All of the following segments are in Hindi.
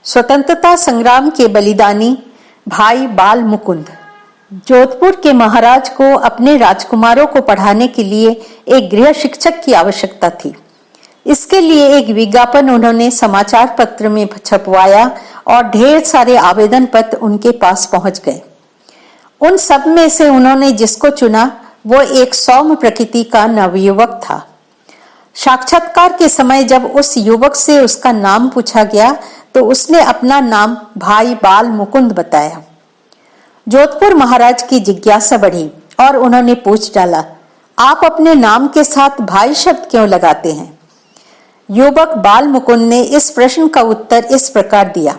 स्वतंत्रता संग्राम के बलिदानी भाई बाल मुकुंद। जोधपुर के महाराज को अपने राजकुमारों को पढ़ाने के लिए एक गृह शिक्षक की आवश्यकता थी। इसके लिए एक विज्ञापन उन्होंने समाचार पत्र में छपवाया और ढेर सारे आवेदन पत्र उनके पास पहुंच गए। उन सब में से उन्होंने जिसको चुना वो एक सौम्य प्रकृति का नवयुवक था। साक्षात्कार के समय जब उस युवक से उसका नाम पूछा गया तो उसने अपना नाम भाई बाल मुकुंद बताया। जोधपुर महाराज की जिज्ञासा बढ़ी और उन्होंने पूछ डाला, आप अपने नाम के साथ भाई शब्द क्यों लगाते हैं? युवक बाल मुकुंद ने इस प्रश्न का उत्तर इस प्रकार दिया,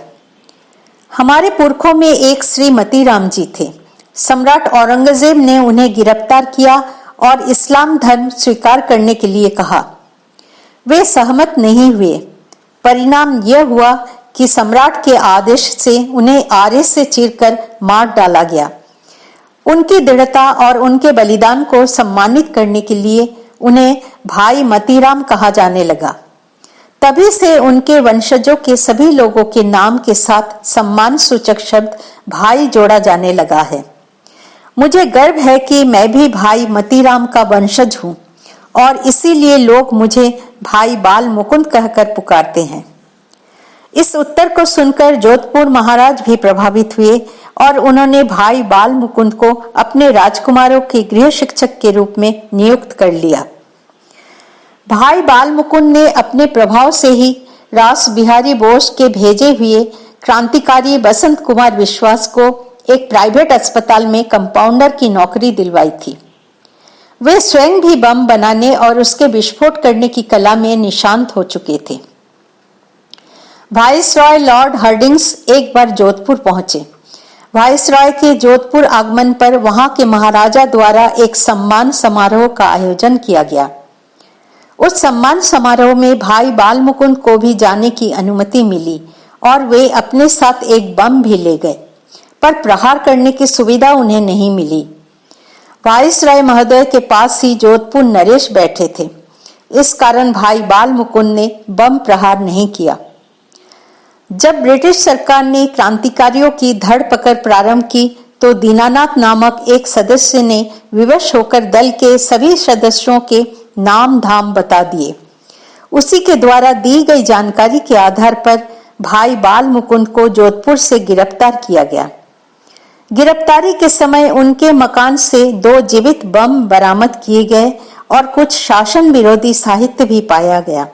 हमारे पुरखों में एक श्री मतीराम जी थे। सम्राट औरंगजेब ने उन्हें गिरफ्तार किया और इस्लाम धर्म स्वीकार करने के लिए कहा। वे सहमत नहीं हुए। परिणाम यह हुआ कि सम्राट के आदेश से उन्हें आरे से चीरकर मार डाला गया। उनकी दृढ़ता और उनके बलिदान को सम्मानित करने के लिए उन्हें भाई मतीराम कहा जाने लगा। तभी से उनके वंशजों के सभी लोगों के नाम के साथ सम्मान सूचक शब्द भाई जोड़ा जाने लगा है। मुझे गर्व है कि मैं भी भाई मतीराम का वंशज हूँ और इसीलिए लोग मुझे भाई बाल मुकुंद कहकर पुकारते हैं। इस उत्तर को सुनकर जोधपुर महाराज भी प्रभावित हुए और उन्होंने भाई बाल मुकुंद को अपने राजकुमारों के गृह शिक्षक के रूप में नियुक्त कर लिया। भाई बाल मुकुंद ने अपने प्रभाव से ही रास बिहारी बोस के भेजे हुए क्रांतिकारी बसंत कुमार विश्वास को एक प्राइवेट अस्पताल में कंपाउंडर की नौकरी दिलवाई थी। वे स्वयं भी बम बनाने और उसके विस्फोट करने की कला में निशांत हो चुके थे। वाइसरॉय लॉर्ड हर्डिंग्स एक बार जोधपुर पहुंचे। वाइसरॉय के जोधपुर आगमन पर वहां के महाराजा द्वारा एक सम्मान समारोह का आयोजन किया गया। उस सम्मान समारोह में भाई बाल मुकुंद को भी जाने की अनुमति मिली और वे अपने साथ एक बम भी ले गए, पर प्रहार करने की सुविधा उन्हें नहीं मिली। वाइसरॉय महोदय के पास ही जोधपुर नरेश बैठे थे। इस कारण भाई बाल मुकुंद ने बम प्रहार नहीं किया। जब ब्रिटिश सरकार ने क्रांतिकारियों की धरपकड़ प्रारंभ की तो दीनानाथ नामक एक सदस्य ने विवश होकर दल के सभी सदस्यों के नाम धाम बता दिए। उसी के द्वारा दी गई जानकारी के आधार पर भाई बाल मुकुंद को जोधपुर से गिरफ्तार किया गया। गिरफ्तारी के समय उनके मकान से 2 जीवित बम बरामद किए गए और कुछ शासन विरोधी साहित्य भी पाया गया।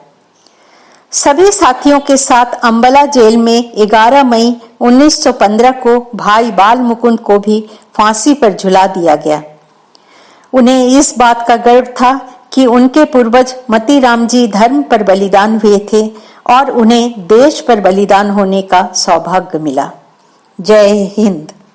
सभी साथियों के साथ अंबला जेल में 11 मई 1915 को भाई बाल मुकुंद को भी फांसी पर झुला दिया गया। उन्हें इस बात का गर्व था कि उनके पूर्वज मतीराम जी धर्म पर बलिदान हुए थे और उन्हें देश पर बलिदान होने का सौभाग्य मिला। जय हिंद।